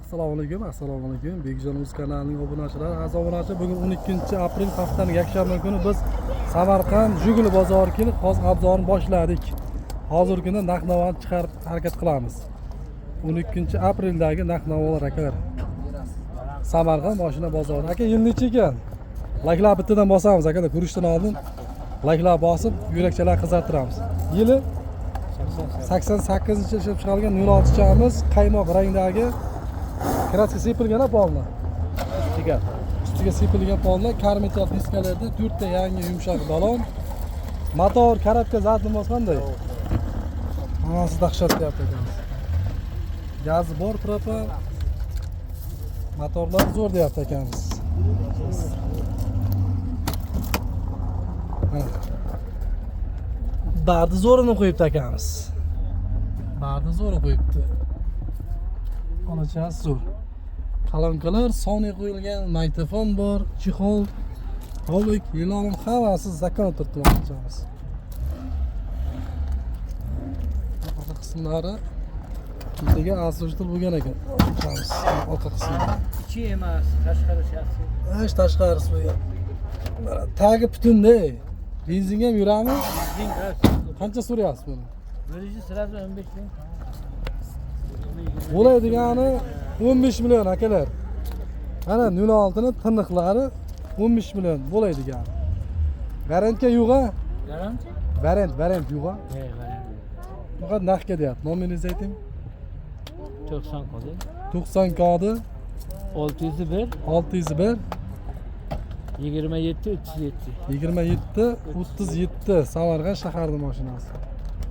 Assalomu alaykum. Bekjon Uz kanalining obunachilari, aziz obunachilar, bugun 12 aprel haftaning yakshanba kuni biz Samarqand Jiguli bozoriga kelib, hozir obzorni boshladik. Hozirgi kunda narx-navoni chiqarib harakat qilamiz. 12 apreldagi narx-navolar akalar. Samarqand mashina bozori. Aka, yil necha ekan? Layklar bittadan bosamiz akalar, ko'rishdan oldin layklar bosib, yurakchalar qizartiramiz. Yili 88-chi ishlab chiqarilgan 06chamiz, qaymoq rangdagi kraska sepilgan polni. Ustiga sepilgan polni, karmetal diskalarda 4 ta yangi yumshoq balon. Motor, karatka zadimiz qanday? Hammasi dahshat deyapti ekamiz. Gazi bor, propan. Motorlar zo'r deyapti ekamiz. Bardi zo'rini qo'yibdi akamiz. Bardi zo'ri qo'yibdi. Olachasi zo'r. Qalamkalar soni qo'yilgan, magnitofon bor, chexol, hovlik, yilon hammasi zakon turtmoqchimiz. Orqa qismlari ketiga asoshitil bo'lgan ekan. Orqa qismi. Ichi emas, tashqarisi yaxshi. Tashqarisi bo'lgan. Tagi butunda. Benzin ham yurami? Benzin gaz. Qancha so'rayapsiz buni? Bo'lishi sirasi 15 ming. Bo'laydigani 15 million akalar. Mana 06 ning tiniqlari 15 million bo'laydigani. Garantga yo'q-a? Garanti? Variant yo'q-a? Variant. Faqat narxga deyapti. Nomeringizni ayting. 90 kodi. 90 kodi 601 601 27 37. 27 37 Samarqand shaharning mashinasi.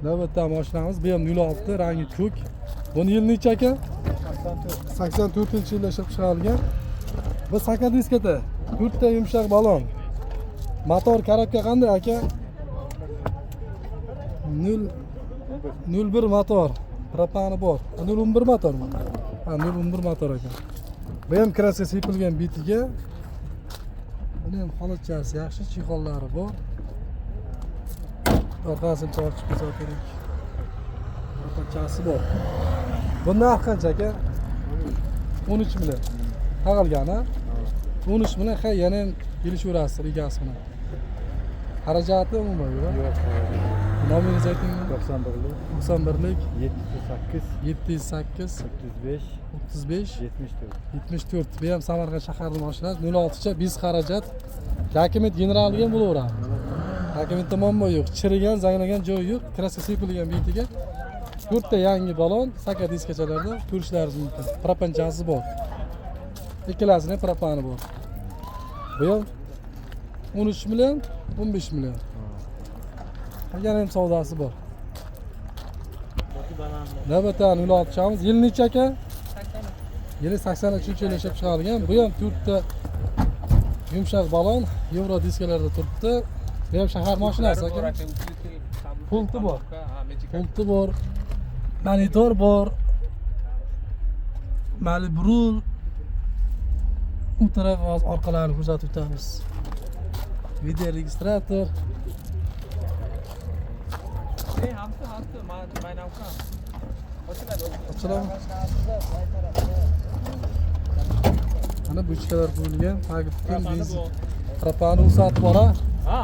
Navbatdagi mashinamiz bu ham 06 rangi ko'k. Buni yil necha aka? 84-yilda ishlab chiqarilgan. Bu saka diskada 4 ta yumshoq balon. Motor karatka qanday aka? 01 motor. Propani bor. 011 motormi? Ha, 011 motor ekan. Bu ham kraska sepilgan bitiga. Buni ham holatchasi yaxshi, chexollari bor. Orqasini tortib qo'ysa kerak. Orqachasi bor. Bundan qancha aka? 13 million. Tag'ilgan, ha? 13 million, ha, yana ham kelishaverasiz egasi bilan. Xarajati umuman yo'q. Yo'q. Nomeringizni ayting. 91lik 91lik 708 708 35 35 74. 74. Bu ham Samarqand shaharining mashinasi. 06cha biz xarajat. Dokument generalga ham bo'laveradi. Dokument muammo yo'q. Chirigan, zanglagan joyi yo'q. Kraska sepilgan bitiga 4 ta yangi balon, saka diskachalarda ko'rishlaringiz mumkin. Propanchasi bor. Ikkalasining propani bor. Bu ham 13 million, 15 million. Yana ham savdosi bor. Navbatdagi 06chamiz. Yil necha aka? 80. Yili 83-yilda ishlab chiqarilgan. Bu ham 4 ta yumshoq balon, Euro diskalarda turibdi. Bu ham shahar mashinasi aka. Pulti bor. Pulti bor. Monitor bor. Malibrul. Bu taraf orqalarini kuzatib o'tamiz. Video registrator. Açalım. Ana buchkalar qo'yilgan, tagibdan benzin. Propani usat bora. Ha.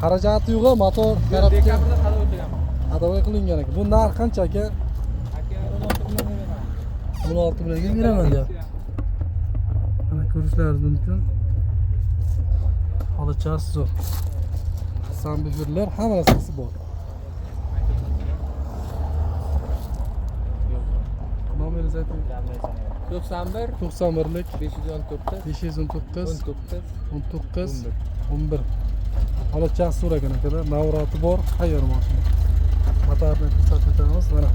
Xarajati yo'q, motor karabka. Adovoy qilingan ekan. Bu narx qancha aka? 16 millionga beraman deyapti. Mana ko'rishlaringiz mumkin. Olachasi zo'r. Sambiferlar hamma narsasi bor. Nomeringizni ayting. 91 91lik 519 519 19 11. Olachasi so'ragan akada, navrati bor, tayyor mashina. Motorni ko'rsatib o'tamiz. Mana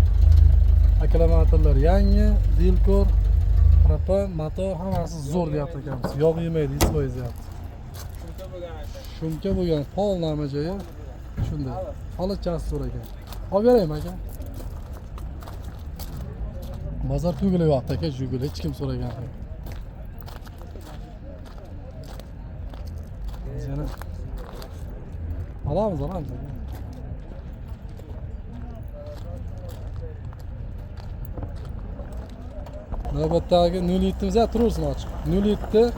akkumulyatorlar yangi, Dilkor, propan, motor hammasi zo'r deyapti akamiz. Yog' yemaydi, hech foiz deyapti. Shumka bo'lgan pol nama joyi shunday. Olachasi so'ragan. Olib beraymi aka? Bozor tugilyapti aka, Jiguli hech kim so'ragan yo'q. Yana olamiz. Navbatdagi 07'miz turursin ochiq. 07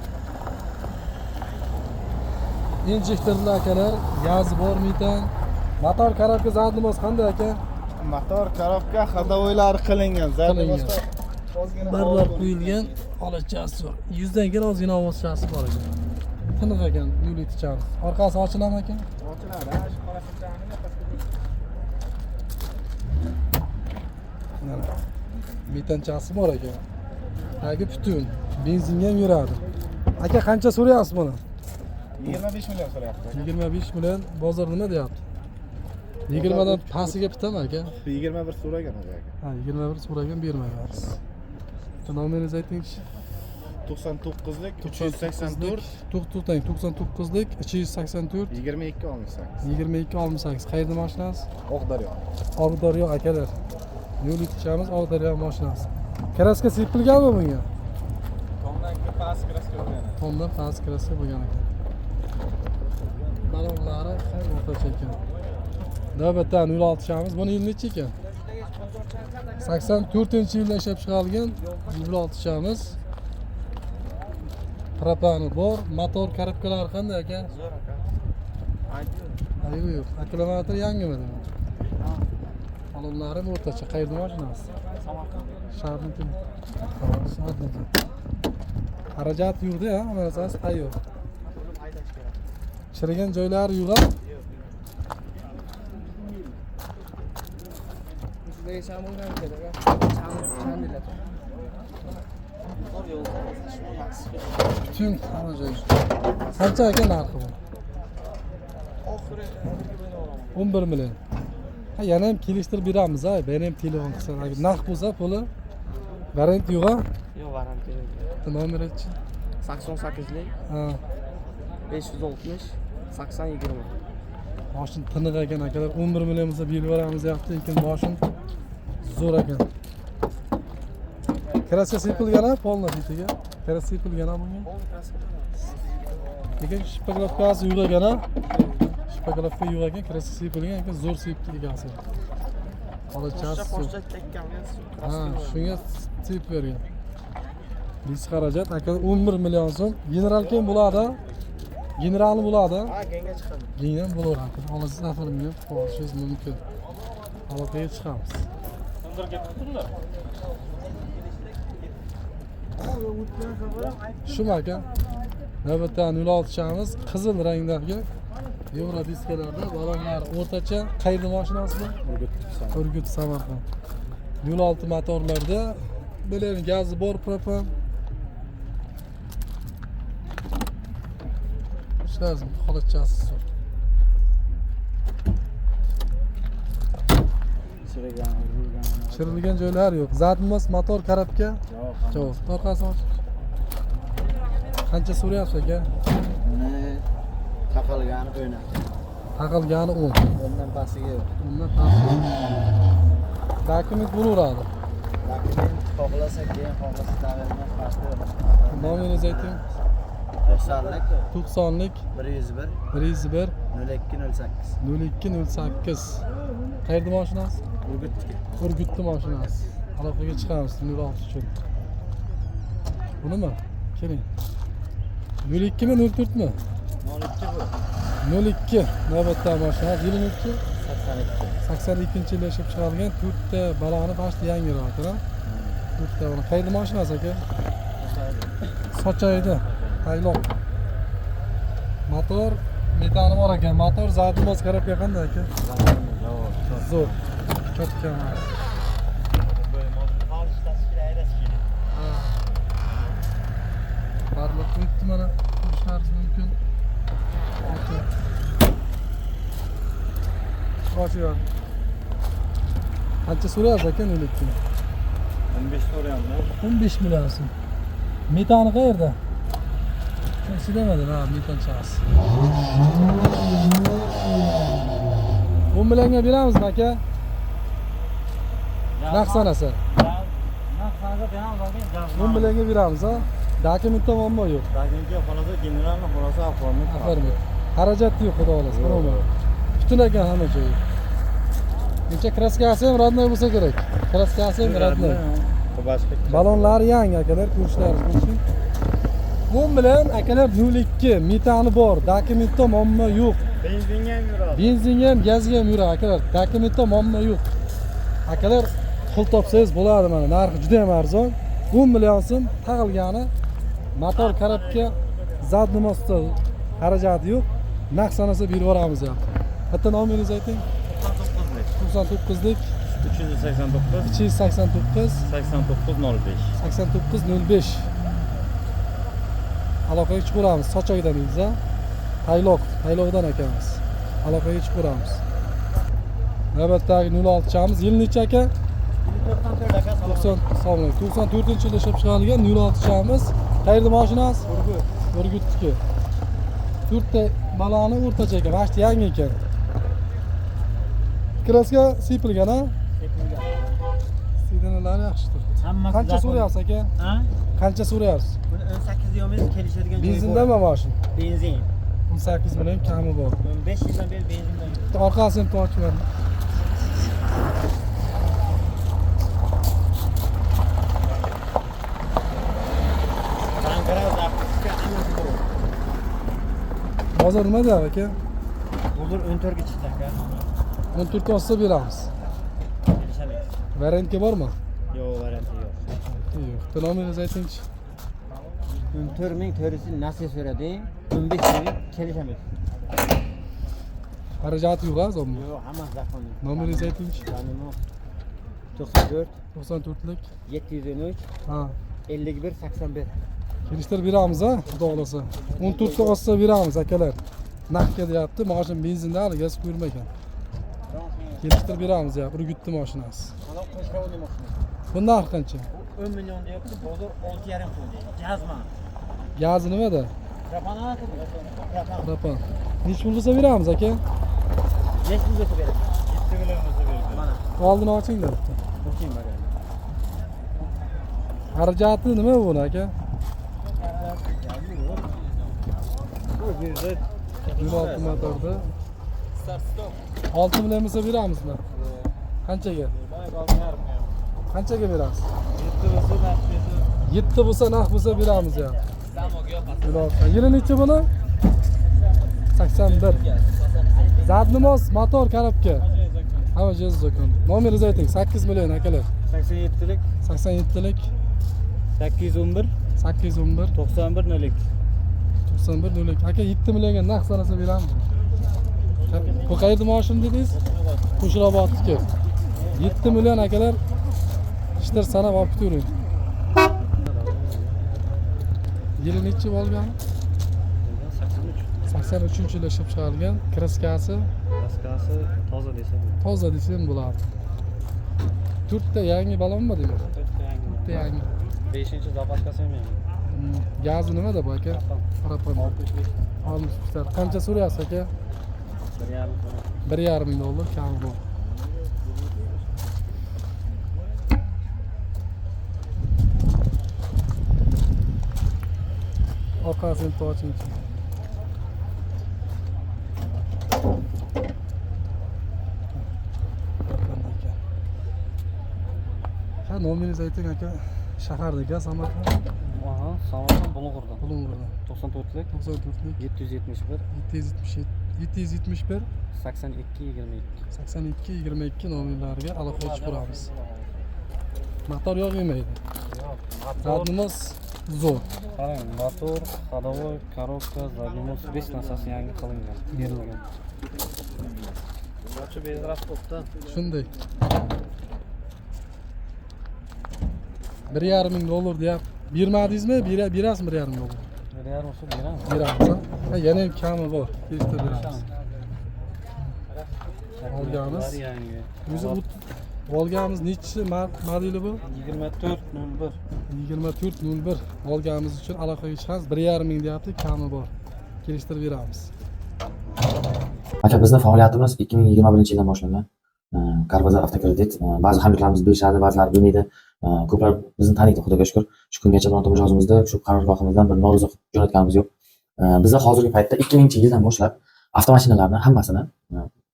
injektorlar akalar, gazi bor metan. Motor korobka zadnimiz qanday aka? Motor korobka ходовойлari qilingan. Qilingan. Ozgina Barlar qo'yilgan, olachasi bor. 100 dan keyin ozgina ovozchasi bor ekan. Tiniq ekan 07 chamiz. Orqasi ochiladimi aka? ochiladi. Shu qora Mana metanchasi bor ekan. Tagi butun, benzinga ham yuradi. Aka qancha so'rayapsiz buni? 25 million so'rayapti. 25 million, bozor nima deyapti? 20 dan pastiga bitami aka? 21 so'ragan aka. Ha, 21 so'ragan bermayapsiz. Nomeringizni aytingchi. 99lik 384 to'xtating, 99lik 384 22 olmishsan. 22 68. Qayerda mashinasi? Oqdaryo. Oqdaryo akalar. Yo'l yetishamiz Oqdaryo mashinasi. Kraska sepilganmi bunga? Tomdan past kraska bo'lgan. Tomdan past kraska bo'lgan ekan. Balonlari xayr o'rtacha ekan. Navbatdan 06 shamiz. Buni yili necha ekan? 84-yilda ishlab chiqarilgan 06 shamiz. Propani bor, motor korobkalari qanday aka? Zo'r aka. Ayyo yo'q. Akkumulyator yangimi? Balonlari o'rtacha. Qayerda mashinasi? Samarqand. Sharniki. Sharniki. Xarajat yurdi ha, mana asas tayyor. Chirigan joylari yo'q. Bütün hamma joy. Qancha aka narxi bu? Oxiri 11 million. Ha, yana ham kelishtirib beramiz ha. Ben ham telefon qilsa, agar naqd bo'lsa puli garant yo'q-a? Yo'q, varant kerak. Nomer aytchi. 88lik Ha, 560 80 20. moshin tiniq ekan akalar. 11 million bo'lsa berib beramiz deyapti, lekin moshin zo'r ekan. Kraska sepilgan ha, polna bitiga. Kraska sepilgan ha bunga. Lekin shpaklapkasi yo'q ekan ha. Shpaklapka yo'q ekan, kraska sepilgan ekan, zo'r sepdi egasi. Olachasi. Ha, shunga sepib bergan. Biz xarajat aka 11 million so'm. General keyin bo'ladi. Generalni bo'ladi. Ha, genga chiqadi. Keyin ham bo'laveradi. Hozir safarimga qo'shishingiz mumkin. Aloqaga chiqamiz. Shumi aka? Navbatdan 06 shamiz qizil rangdagi Yevro diskalarda balonlar o'rtacha. Qayerda mashinasi bu? Urgut Samarqand. 06 motorlarda bilan gazi bor, propan. Lazım, xolachasi zo'r. Chirilgan joylari yo'q. Zadmas motor korobka. Javob. Orqasi ochiq. Qancha so'rayapsiz aka? Buni taqilgani o'ynab. Taqilgani 10. Bundan pastiga yo'q. Undan pastga. Dokument bo'laveradi. Dokument xohlasa keyin xohlasa taqilgan pasti yo'q. Nomeringizni ayting. 90lik 90lik 101 101 0208. 0208. Qayerda mashinasi? Urgutniki. Urgutli mashinasi. Aloqaga chiqamiz 06 uchun. Bunimi? Keling. 02 mi 04 mi? 02 bu. 02 navbatdagi mashina. Yili nechi? 82. 82-yilda ishlab chiqarilgan 4 ta baloni pasti yangiroq, ha? 4 ta balo. Qayerda mashinasi aka? Sochaydi. Tayloq. Motor metani bor ekan. Motor zadmoz korobka qanday aka? Zo'r. Katta emas. Barliq o'tdi mana. Ko'rishingiz mumkin. Ochib. Qancha so'rayapsiz aka nelikni? 15 so'rayapman. 15 million so'm. Metani qayerda? Hech demadi, ha, metan chasi. 10 millionga beramizmi aka? Naqd sanasa. Naqd sanasa beramiz. 10 millionga beramiz, ha? Dokumentda muammo yo'q. Dokumentga xolasa generalni xolasa oqolni. Axir xarajat yo'q, xudo xolasa. Birovman. Butun ekan hamma joyi. Necha kraskasi ham родной bo'lsa kerak. Kraskasi ham родной. boshqa. Balonlari yangi akalar, ko'rishlaringiz bo'lsin. Bu bilan akalar 02 metani bor, dokumenti muammo yo'q. Benzinga ham yuradi. Benzinga ham, gazga ham yuradi akalar. Dokumenti muammo yo'q. Akalar pul topsangiz bo'ladi mana. Narxi juda ham arzon. 10 million so'm taqilgani. Motor korobka zadniy mostda xarajati yo'q. Naqd sanasa berib yuboramiz ham. Bitta nomeringizni ayting. 99lik 389 289 8905. 8905 aloqaga chiqaramiz. Sochoqdan o'zi. Tayloqdan akamiz. Aloqaga chiqaramiz. Navbatdagi 06 chamiz yil necha aka? 94-yilda ishlab chiqarilgan 06 chamiz. Qayerda mashinasi? Urgutniki. 4 ta baloni o'rtacha ekan. Vaqti yangi ekan. Kraska sepilgan ha? Sidinalar yaxshi turibdi. Hammasi Qancha so'rayapsiz aka? Ha? Qancha so'rayapsiz? Buni 18 yo'miz kelishadigan joyi bor. Benzindami mashina? Benzin. 18 million kami bor. 5 yildan beri benzindan yuribdi. Orqasini tortib ber. Bankara zaxirasiga hammasi bor. Bozor nima deyapti aka? Hozir 14 ga chiqdi aka. 14 ta olsa beramiz. Kelishamaymiz. Variantga bormi? Yo'q, varianti yo'q. Yo'q. Nomeringizni aytingchi. 14 ming to'risi nasib so'radi. 15 ming kelishamaymiz. Xarajati yo'q azobmi? Yo'q, hammasi zakon. Nomeringizni aytingchi. 94 94lik. 713 Ha. 51 81. Kelishtirib beramiz ha, xudo xolasa. 14 ta olsa beramiz akalar. Naqdga deyapti, mashina benzinda hali gaz qo'yilmagan. Kelishtirib beramiz ya, Urgutni mashinasi. Mana qo'shrovni mashina. Bu narx qancha? 10 million deyapti, bozor 6,5 pul. Jazma. Gazi nimada? Propan oladi. Propan. Propan. Necha pul bo'lsa beramiz aka? 5 pul bo'lsa beradi. 7 million bo'lsa beradi. Mana. Oldini ochinglar bitta. O'ting bagaj. Xarajati nima bu aka? Bu bizda 16 motorda. 6 million bo'lsa beramizmi? Qanchaga? Qanchaga beramiz? 7 bo'lsa naqd bo'lsa beramiz ya. Yili necha buni? 81. Zadnimoz motor korobka. Hamma joz zakon. Nomeringizni ayting. 8 million akalar. 87lik 87lik 811 811 91 0'lik. 91 do'lik. Aka 7 millionga naqd sanasa beramiz. Bu qayerda mashina dedingiz? Qo'shirobodniki. 7 million akalar. Ishlar sanab olib turing. Yili necha olgan? 83-yilda ishlab chiqarilgan. Kraskasi Raskasi toza desa bo'ladi. toza desam bo'ladi. 4 ta yangi balonmi demak? 4 ta yangi. 5-chi zapaskasi ham yangi. Gazi nimada bu aka? Propan. 65 ta. Qancha so'rayapsiz aka? 1,5 ming dollar kami bor. Orqasini tortingchi. Ha, nomeringizni ayting aka. Shahardagi Samarqand. Aha, Samarqand Bulung'urdan. Bulung'urdan. 94lik 94lik 771 771 82 22. 82 22 nomerlariga aloqaga chiqaramiz. Motor yog'maydi. Zadnimiz zo'r. Qarang, motor, ходовой, коробка, zadnimoz 5 narsasi yangi qilingan, berilgan. Yo'lchi bezrasxodda. Shunday. 1,5 ming dollar deyap. Bermadingizmi? Berasizmi 1,5 ming dollar? 1,5 olsa beramiz. Beramiz. Ha, yana ham kami bor. Kelishtirib beramiz. Olganimiz. Yangi. O'zi olganimiz nechi modeli bu? 2401. 2401 olganimiz uchun aloqaga chiqamiz. 1,5 ming deyapti, kami bor. Kelishtirib beramiz. Aka, bizning faoliyatimiz 2021-yildan boshlangan. Karbazar avtokredit. Ba'zi hamyurtlarimiz bilishadi, ba'zilari bilmaydi. Ko'plar bizni taniydi, xudoga shukr. Shu kungacha bironta mijozimizda shu qarorgohimizdan bir norozi jo'natganimiz yo'q. Bizda hozirgi paytda 2000-yildan boshlab avtomashinalarni hammasini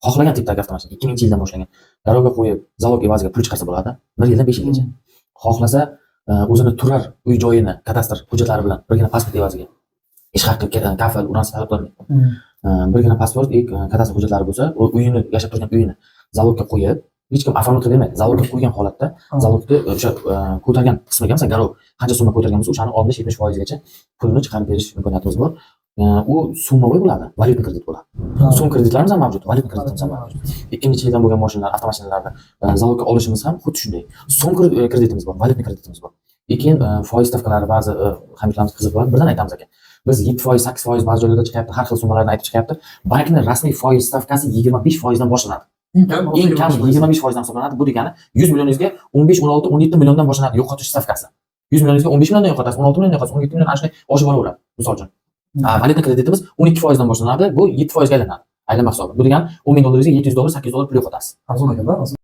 xohlagan tipdagi avtomashina 2000-yildan boshlangan. Garovga qo'yib, zalog evaziga pul chiqarsa bo'ladi. 1 yildan 5 yilgacha. xohlasa o'zini turar uy joyini kadastr hujjatlari bilan birgina pasport evaziga ish haqqi kafil uransa talab qiladi. Birgina pasport kadastr hujjatlari bo'lsa, uyini yashab turgan uyini zavodga qo'yib, hech kim оформить qilib bermaydi. Zavodga qo'ygan holatda zavodni o'sha ko'targan qismiga, masalan, garov qancha summa ko'targan bo'lsa, o'shani 60-70% gacha pulini chiqarib berish imkoniyatimiz bor. U summaviy bo'ladi, valyutni kredit bo'ladi. So'm kreditlarimiz ham mavjud, valyutni kreditimiz ham mavjud. 2000-yildan bo'lgan mashinalar, avtomashinalarni zavodga olishimiz ham xuddi shunday. So'm kreditimiz bor, valyutni kreditimiz bor. Keyin foiz stavkalari ba'zi hamyurtlarimiz qiziq bo'ladi. Birdan aytamiz aka. Biz 7%, 8% ba'zi joylarda chiqyapti, har xil summalarni aytib chiqyapti. Bankning rasmiy foiz stavkasi 25% dan boshlanadi. Eng kam 25% dan hisoblanadi. Bu degani 100 millioningizga 15, 16, 17 milliondan boshlanadi yo'qotish stavkasi. 100 millioningizga 15 milliondan yo'qotasiz, 16 milliondan yo'qotasiz, 17 million ana shunday oshib boraveradi. Misol uchun. Valyuta kreditimiz 12% dan boshlanadi. Bu 7% ga aylanadi. Aylanma hisobi. Bu degani $10,000 $700, $800 pul yo'qotasiz. Arzon ekan-da.